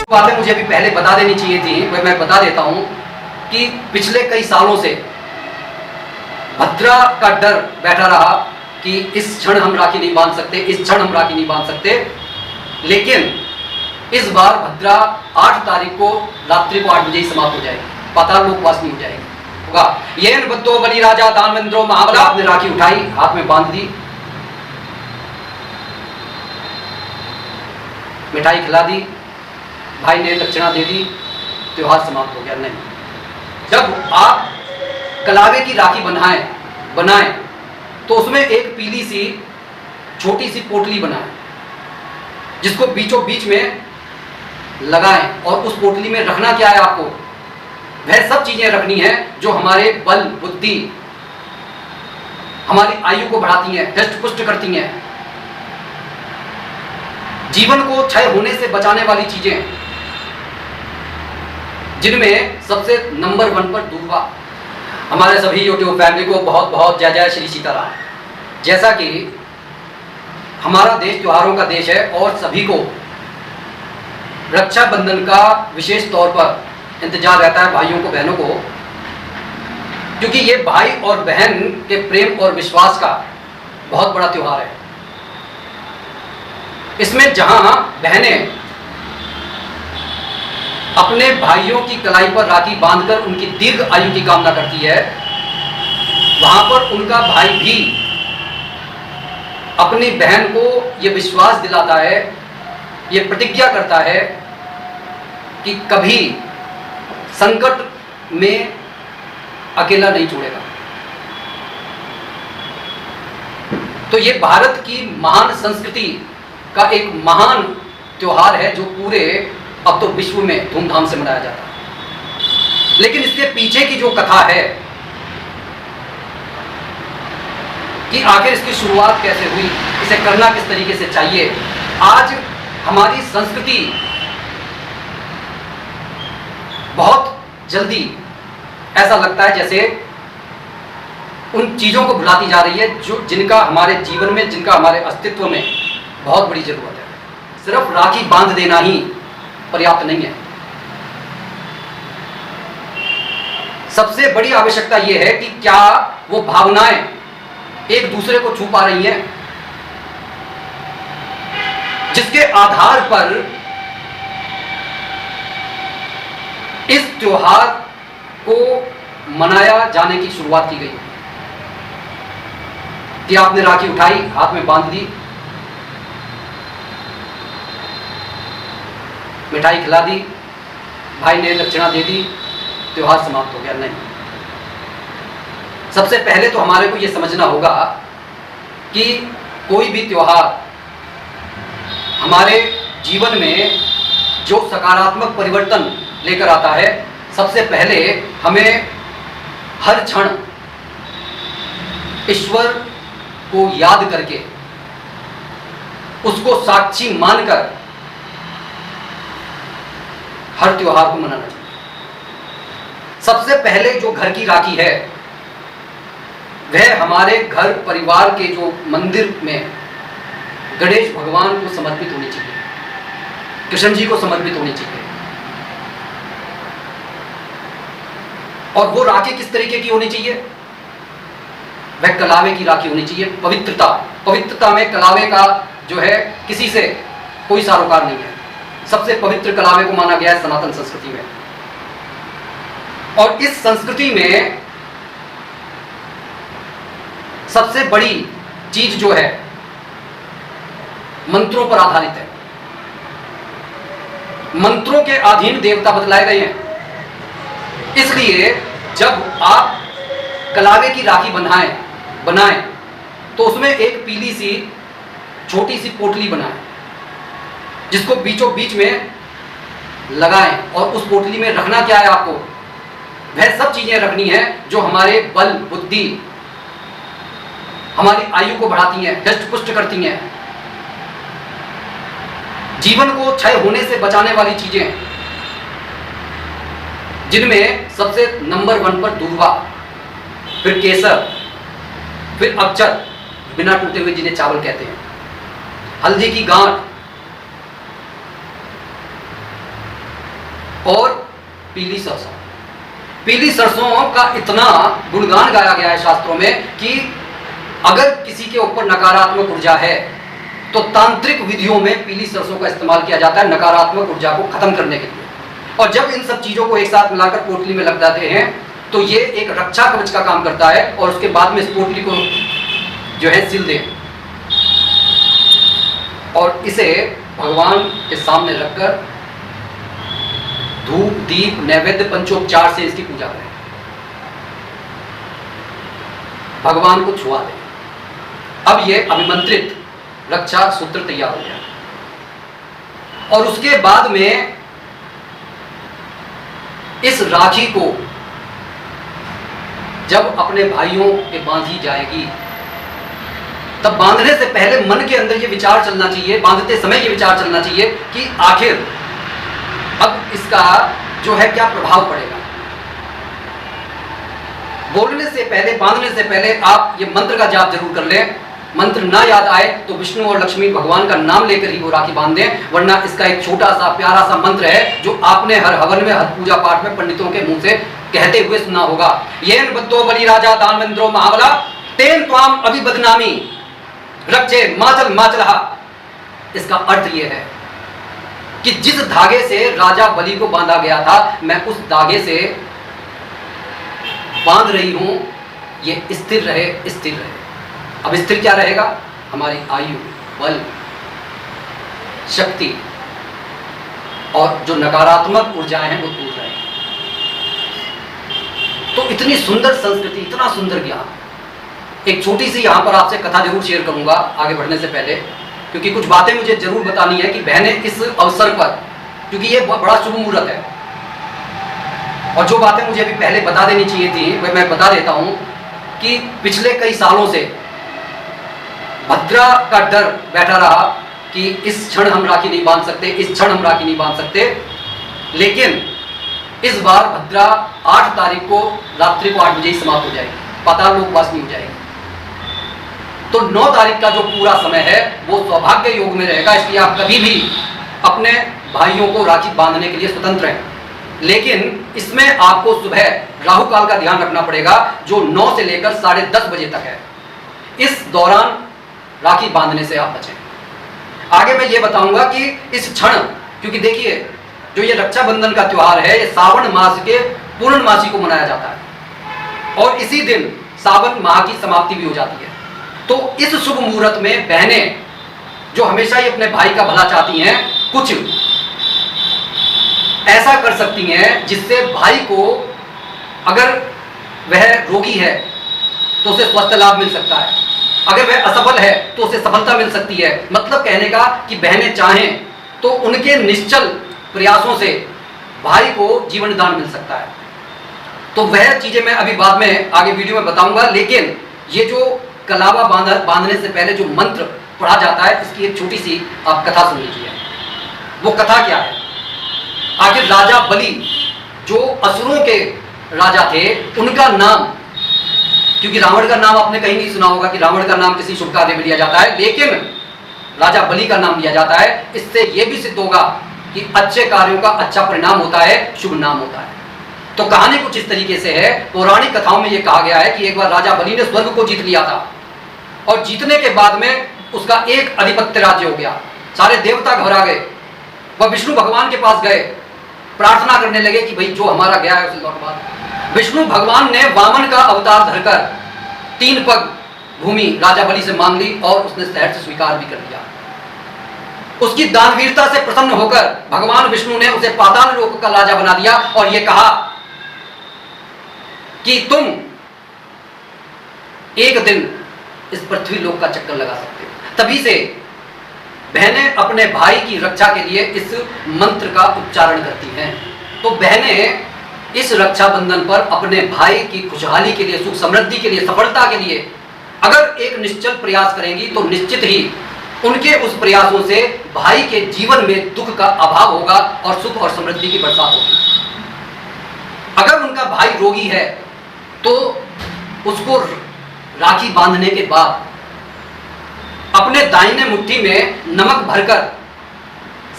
बातें मुझे अभी पहले बता देनी चाहिए थी, वह मैं बता देता हूं कि पिछले कई सालों से भद्रा का डर बैठा रहा कि इस क्षण हम राखी नहीं बांध सकते, इस क्षण हम राखी नहीं बांध सकते। लेकिन इस बार भद्रा 8 तारीख को रात्रि को 8 बजे ही समाप्त हो जाएगी, पाताल लोक वासनी हो जाएगी होगा। ये बद्दो बलि राजा दानवेंद्रो महाबला। आपने राखी उठाई, हाथ में बांध दी, मिठाई खिला दी, भाई ने दक्षिणा दे दी, त्योहार समाप्त हो गया। नहीं, जब आप कलावे की राखी बनाएं तो उसमें एक पीली सी छोटी सी पोटली बनाएं, जिसको बीचों बीच में लगाएं और उस पोटली में रखना क्या है आपको, वह सब चीजें रखनी है जो हमारे बल बुद्धि, हमारी आयु को बढ़ाती हैं, हृष्ट पुष्ट करती हैं, जीवन को क्षय होने से बचाने वाली चीजें, जिनमें सबसे नंबर 1 पर दूर्वा। हमारे सभी यूट्यूब फैमिली को बहुत बहुत जय जय श्री सीताराम। जैसा कि हमारा देश त्योहारों का देश है और सभी को रक्षाबंधन का विशेष तौर पर इंतजार रहता है, भाइयों को, बहनों को, क्योंकि ये भाई और बहन के प्रेम और विश्वास का बहुत बड़ा त्योहार है। इसमें जहां बहनें अपने भाइयों की कलाई पर राखी बांधकर उनकी दीर्घ आयु की कामना करती है, वहां पर उनका भाई भी अपनी बहन को यह विश्वास दिलाता है, यह प्रतिज्ञा करता है कि कभी संकट में अकेला नहीं छोड़ेगा। तो ये भारत की महान संस्कृति का एक महान त्योहार है जो पूरे अब तो विश्व में धूमधाम से मनाया जाता है। लेकिन इसके पीछे की जो कथा है कि आखिर इसकी शुरुआत कैसे हुई, इसे करना किस तरीके से चाहिए, आज हमारी संस्कृति बहुत जल्दी ऐसा लगता है जैसे उन चीजों को भुलाती जा रही है जो जिनका हमारे जीवन में, जिनका हमारे अस्तित्व में बहुत बड़ी जरूरत है। सिर्फ राखी बांध देना ही पर्याप्त नहीं है। सबसे बड़ी आवश्यकता यह है कि क्या वो भावनाएं एक दूसरे को छू पा रही हैं, जिसके आधार पर इस त्योहार को मनाया जाने की शुरुआत की गई। कि आपने राखी उठाई, हाथ में बांध दी, मिठाई खिला दी, भाई ने दक्षिणा दे दी, त्योहार समाप्त हो गया। नहीं, सबसे पहले तो हमारे को यह समझना होगा कि कोई भी त्योहार हमारे जीवन में जो सकारात्मक परिवर्तन लेकर आता है, सबसे पहले हमें हर क्षण ईश्वर को याद करके, उसको साक्षी मानकर हर त्योहार को मनाना चाहिए। सबसे पहले जो घर की राखी है वह हमारे घर परिवार के जो मंदिर में गणेश भगवान को समर्पित होनी चाहिए, कृष्ण जी को समर्पित होनी चाहिए। और वो राखी किस तरीके की होनी चाहिए? वह कलावे की राखी होनी चाहिए। पवित्रता में कलावे का जो है किसी से कोई सरोकार नहीं है। सबसे पवित्र कलावे को माना गया है सनातन संस्कृति में। और इस संस्कृति में सबसे बड़ी चीज जो है मंत्रों पर आधारित है। मंत्रों के अधीन देवता बतलाए गए हैं। इसलिए जब आप कलावे की राखी बनाएं तो उसमें एक पीली सी छोटी सी पोटली बनाएं, जिसको बीचों बीच में लगाएं और उस पोटली में रखना क्या है आपको, वह सब चीजें रखनी है जो हमारे बल बुद्धि, हमारी आयु को बढ़ाती हैं, हृष्ट पुष्ट करती हैं, जीवन को क्षय होने से बचाने वाली चीजें, जिनमें सबसे नंबर 1 पर दूर्वा, फिर केसर, फिर अक्षत, बिना टूटे हुए जिन्हें चावल कहते हैं, हल्दी की गांठ, और पीली सरसों। पीली सरसों का इतना गुणगान गाया गया है शास्त्रों में कि अगर किसी के ऊपर नकारात्मक ऊर्जा है तो तांत्रिक विधियों में पीली सरसों का इस्तेमाल किया जाता है नकारात्मक ऊर्जा को खत्म करने के लिए। और जब इन सब चीजों को एक साथ मिलाकर पोटली में लग जाते हैं तो ये एक रक्षा कवच का काम करता है और उसके बाद में इस पोटली को जो है सिल दें और इसे भगवान के सामने रखकर धूप दीप नैवेद्य पंचोपचार से इसकी पूजा करें, भगवान को छुआ दें। अब ये अभिमंत्रित रक्षा सूत्र तैयार हो गया और उसके बाद में इस राखी को जब अपने भाइयों के बांधी जाएगी तब बांधने से पहले मन के अंदर ये विचार चलना चाहिए, बांधते समय ये विचार चलना चाहिए कि आखिर अब इसका जो है क्या प्रभाव पड़ेगा। बोलने से पहले, बांधने से पहले आप ये मंत्र का जाप जरूर कर लें। मंत्र ना याद आए तो विष्णु और लक्ष्मी भगवान का नाम लेकर ही वो राखी बांध दें, वरना इसका एक छोटा सा प्यारा सा मंत्र है जो आपने हर हवन में, हर पूजा पाठ में पंडितों के मुंह से कहते हुए सुना होगा। येन बद्धो बलि राजा दानवेंद्रो महाबला तेन त्वाम अभिबदनामी रक्षे माचल माचलहा। इसका अर्थ यह है कि जिस धागे से राजा बलि को बांधा गया था, मैं उस धागे से बांध रही हूं, ये स्थिर रहे, स्थिर रहे। अब स्थिर क्या रहेगा? हमारी आयु, बल, शक्ति और जो नकारात्मक ऊर्जाएं हैं वो दूर रहेंगी। तो इतनी सुंदर संस्कृति, इतना सुंदर ज्ञान। एक छोटी सी यहां पर आपसे कथा जरूर शेयर करूंगा आगे बढ़ने से पहले, क्योंकि कुछ बातें मुझे जरूर बतानी है कि बहनें इस अवसर पर, क्योंकि ये बड़ा शुभ मुहूर्त है और जो बातें मुझे अभी पहले बता देनी चाहिए थी वह मैं बता देता हूं कि पिछले कई सालों से भद्रा का डर बैठा रहा कि इस क्षण हम राखी नहीं बांध सकते, इस क्षण हम राखी नहीं बांध सकते। लेकिन इस बार भद्रा 8 तारीख को रात्रि को 8 बजे ही समाप्त हो जाएगी, पाताल लोक वासनी हो जाएगी। तो 9 तारीख का जो पूरा समय है वो सौभाग्य योग में रहेगा, इसलिए आप कभी भी अपने भाइयों को राखी बांधने के लिए स्वतंत्र हैं। लेकिन इसमें आपको सुबह राहु काल का ध्यान रखना पड़ेगा जो 9 से लेकर 10:30 बजे तक है। इस दौरान राखी बांधने से आप बचें। आगे मैं ये बताऊंगा कि इस क्षण, क्योंकि देखिए जो ये रक्षाबंधन का त्योहार है ये सावन मास के पूर्णमासी को मनाया जाता है और इसी दिन सावन माह की समाप्ति भी हो जाती है। तो इस शुभ मुहूर्त में बहनें जो हमेशा ही अपने भाई का भला चाहती हैं, कुछ ऐसा कर सकती हैं जिससे भाई को, अगर वह रोगी है तो उसे स्वास्थ्य लाभ मिल सकता है, अगर वह असफल है तो उसे सफलता मिल सकती है। मतलब कहने का कि बहनें चाहें तो उनके निश्चल प्रयासों से भाई को जीवन दान मिल सकता है। तो वह चीजें मैं अभी बाद में आगे वीडियो में बताऊंगा। लेकिन ये जो कलावा बांधने से पहले जो मंत्र पढ़ा जाता है, इसकी एक छोटी सी आप कथा सुन लीजिए। वो कथा क्या है? आखिर राजा बलि जो असुरों के राजा थे, उनका नाम, क्योंकि रावण का नाम आपने कहीं नहीं सुना होगा कि रावण का नाम किसी शुभ कार्य में लिया जाता है, लेकिन राजा बलि का नाम लिया जाता है। इससे यह भी सिद्ध होगा कि अच्छे कार्यों का अच्छा परिणाम होता है, शुभ नाम होता है। तो कहानी कुछ इस तरीके से है। पौराणिक कथाओं में यह कहा गया है कि एक बार राजा बलि ने स्वर्ग को जीत लिया था और जीतने के बाद में उसका एक अधिपत्य राज्य हो गया। सारे देवता घबरा गए, वह विष्णु भगवान के पास गए, प्रार्थना करने लगे कि भाई जो हमारा गया है उसे लौटवा दो। विष्णु भगवान ने वामन का अवतार धरकर 3 पग भूमि राजा बलि से मांग ली और उसने सहर्ष से स्वीकार भी कर लिया। उसकी दानवीरता से प्रसन्न होकर भगवान विष्णु ने उसे पाताल लोक का राजा बना दिया और यह कहा कि तुम एक दिन इस पृथ्वी लोक का चक्कर लगा सकते हो। तभी से बहनें अपने भाई की रक्षा के लिए इस मंत्र का उच्चारण करती हैं। तो बहनें इस रक्षाबंधन पर अपने भाई की खुशहाली के लिए, सुख समृद्धि के लिए, सफलता के लिए अगर एक निश्चल प्रयास करेंगी तो निश्चित ही उनके उस प्रयासों से भाई के जीवन में दुख का अभाव होगा और सुख और समृद्धि की बरसात होगी। अगर उनका भाई रोगी है तो उसको राखी बांधने के बाद अपने दाहिने मुट्ठी में नमक भरकर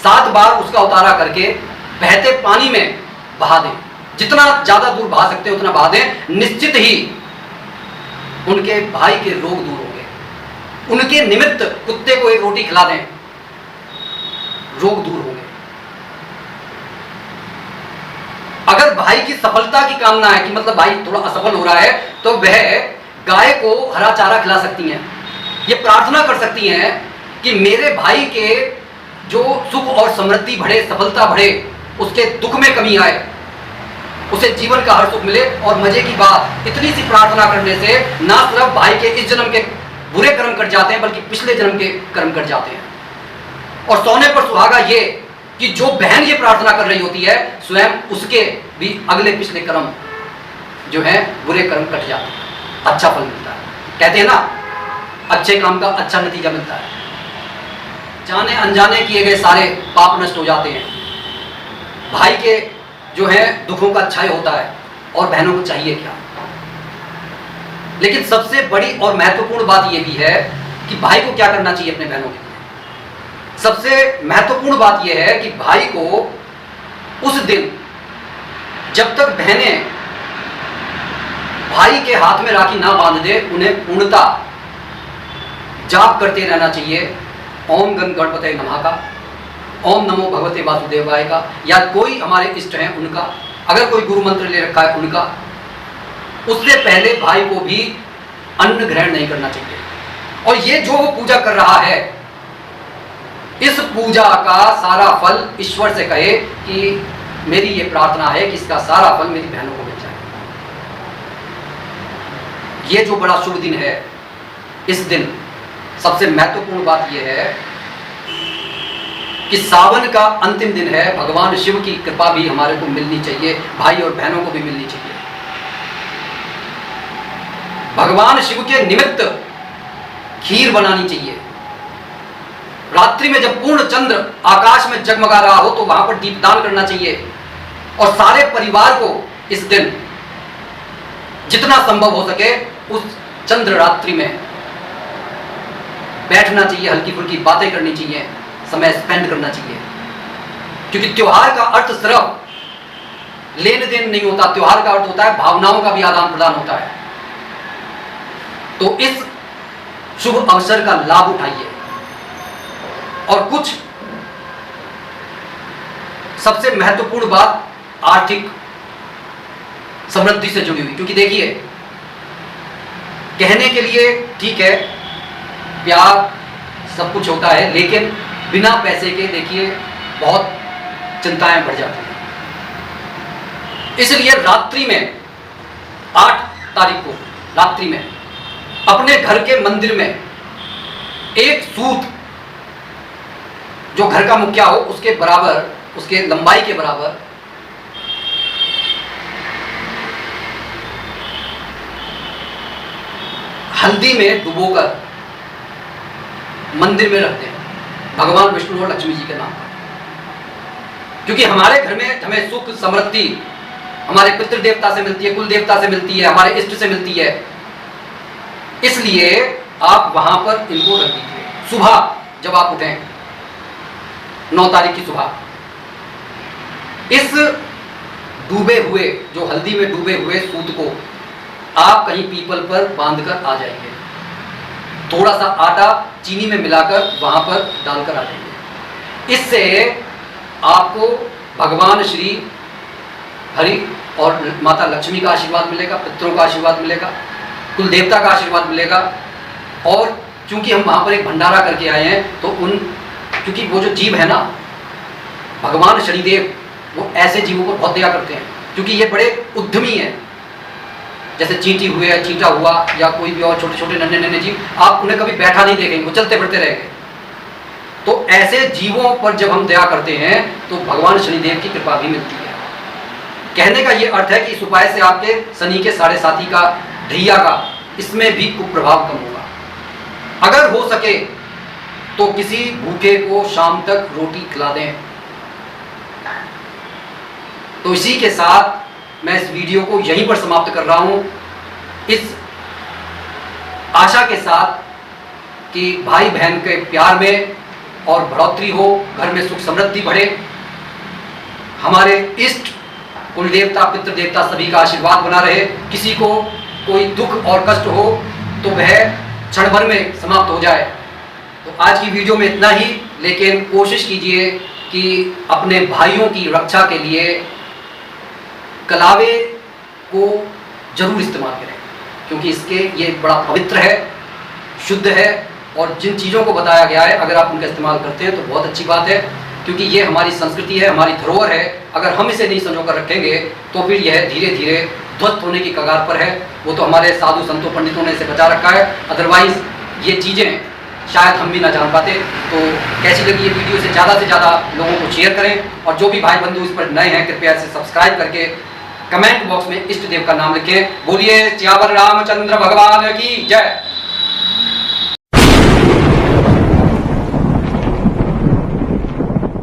7 बार उसका उतारा करके बहते पानी में बहा दें, जितना ज्यादा दूर बहा सकते हैं उतना बहा दें। निश्चित ही उनके भाई के रोग दूर होंगे। उनके निमित्त कुत्ते को एक रोटी खिला दें, रोग दूर होंगे। अगर भाई की सफलता की कामना है कि मतलब भाई थोड़ा असफल हो रहा है, तो वह गाय को हरा चारा खिला सकती हैं। ये प्रार्थना कर सकती हैं कि मेरे भाई के जो सुख और समृद्धि बढ़े, सफलता बढ़े, उसके दुख में कमी आए, उसे जीवन का हर सुख मिले। और मजे की बात, इतनी सी प्रार्थना करने से ना सिर्फ भाई के इस जन्म के बुरे कर्म कट जाते हैं, बल्कि पिछले जन्म के कर्म कट जाते हैं। और सोने पर सुहागा ये कि जो बहन ये प्रार्थना कर रही होती है, स्वयं उसके भी अगले पिछले कर्म जो है बुरे कर्म कट जाते हैं, अच्छा फल मिलता है। कहते हैं ना, अच्छे काम का अच्छा नतीजा मिलता है। जाने अनजाने किए गए सारे पाप नष्ट हो जाते हैं। भाई के जो है दुखों का क्षय होता है। और बहनों को चाहिए क्या? लेकिन सबसे बड़ी और महत्वपूर्ण बात यह भी है कि भाई को क्या करना चाहिए अपने बहनों के लिए। सबसे महत्वपूर्ण बात यह है कि भाई को उस दिन, जब तक बहनें भाई के हाथ में राखी ना बांध दे, उन्हें पूर्णता जाप करते रहना चाहिए। ओम गण गणपते नमः का, ओम नमो भगवते वासुदेवाय का, या कोई हमारे इष्ट हैं उनका, अगर कोई गुरु मंत्र ले रखा है उनका। उससे पहले भाई को भी अन्न ग्रहण नहीं करना चाहिए। और ये जो वो पूजा कर रहा है, इस पूजा का सारा फल ईश्वर से कहे कि मेरी ये प्रार्थना है कि इसका सारा फल मेरी बहनों को मिल जाए। ये जो बड़ा शुभ दिन है, इस दिन सबसे महत्वपूर्ण बात यह है कि सावन का अंतिम दिन है। भगवान शिव की कृपा भी हमारे को मिलनी चाहिए, भाई और बहनों को भी मिलनी चाहिए। भगवान शिव के निमित्त खीर बनानी चाहिए। रात्रि में जब पूर्ण चंद्र आकाश में जगमगा रहा हो, तो वहां पर दीपदान करना चाहिए। और सारे परिवार को इस दिन जितना संभव हो सके उस चंद्र रात्रि में बैठना चाहिए, हल्की फुल्की बातें करनी चाहिए, समय स्पेंड करना चाहिए। क्योंकि त्योहार का अर्थ सिर्फ लेन देन नहीं होता, त्योहार का अर्थ होता है भावनाओं का भी आदान प्रदान होता है। तो इस शुभ अवसर का लाभ उठाइए। और कुछ सबसे महत्वपूर्ण बात आर्थिक समृद्धि से जुड़ी हुई, क्योंकि देखिए, कहने के लिए ठीक है, प्यार सब कुछ होता है, लेकिन बिना पैसे के देखिए बहुत चिंताएं बढ़ जाती हैं। इसलिए रात्रि में 8 तारीख को रात्रि में अपने घर के मंदिर में एक सूत जो घर का मुखिया हो उसके बराबर, उसके लंबाई के बराबर हल्दी में डुबोकर मंदिर में रखते हैं, भगवान विष्णु और लक्ष्मी जी के नाम पर। क्योंकि हमारे घर में हमें सुख समृद्धि हमारे पितृ देवता से मिलती है, कुल देवता से मिलती है, हमारे इष्ट से मिलती है। इसलिए आप वहां पर इनको रख दीजिए। सुबह जब आप उठें 9 तारीख की सुबह, इस डूबे हुए, जो हल्दी में डूबे हुए सूत को आप कहीं पीपल पर बांधकर आ जाइए। थोड़ा सा आटा चीनी में मिलाकर वहां पर डालकर आ जाइए। इससे आपको भगवान श्री हरि और माता लक्ष्मी का आशीर्वाद मिलेगा, पितरों का आशीर्वाद मिलेगा, कुल देवता का आशीर्वाद मिलेगा। और चूंकि हम वहां पर एक भंडारा करके आए हैं, तो क्योंकि वो जो जीव है ना, भगवान शनिदेव, वो ऐसे जीवों को बहुत दया करते हैं, क्योंकि ये बड़े उद्यमी हैं। जैसे चींटी हुए, चींटा हुआ, या कोई भी और छोटे छोटे नन्हे नन्हे जीव, आप उन्हें कभी बैठा नहीं देखेंगे, वो चलते फिरते रहेंगे। तो ऐसे जीवों पर जब हम दया करते हैं तो भगवान शनिदेव की कृपा भी मिलती है। कहने का ये अर्थ है कि इस उपाय से आपके शनि के 7.5 का, ढैया का, इसमें भी कुप्रभाव कम होगा। अगर हो सके तो किसी भूखे को शाम तक रोटी खिला दें। तो इसी के साथ मैं इस वीडियो को यहीं पर समाप्त कर रहा हूं, इस आशा के साथ कि भाई बहन के प्यार में और बढ़ोतरी हो, घर में सुख समृद्धि बढ़े। हमारे इष्ट कुल देवता पितृ देवता सभी का आशीर्वाद बना रहे। किसी को कोई दुख और कष्ट हो तो वह क्षण भर में समाप्त हो जाए। तो आज की वीडियो में इतना ही, लेकिन कोशिश कीजिए कि अपने भाइयों की रक्षा के लिए कलावे को जरूर इस्तेमाल करें, क्योंकि इसके ये बड़ा पवित्र है, शुद्ध है, और जिन चीज़ों को बताया गया है अगर आप उनका इस्तेमाल करते हैं तो बहुत अच्छी बात है, क्योंकि ये हमारी संस्कृति है, हमारी धरोहर है। अगर हम इसे नहीं संजो कर रखेंगे तो फिर यह धीरे धीरे ध्वस्त होने की कगार पर है। वो तो हमारे साधु संतों पंडितों ने इसे बचा रखा है, अदरवाइज ये चीज़ें शायद हम भी ना जान पाते। तो कैसी लगी ये वीडियो, से ज़्यादा लोगों को शेयर करें, और जो भी भाई बंधु इस पर नए हैं कृपया इसे सब्सक्राइब करके कमेंट बॉक्स में इष्ट देव का नाम लिखें। बोलिए सियावर रामचंद्र भगवान की जय।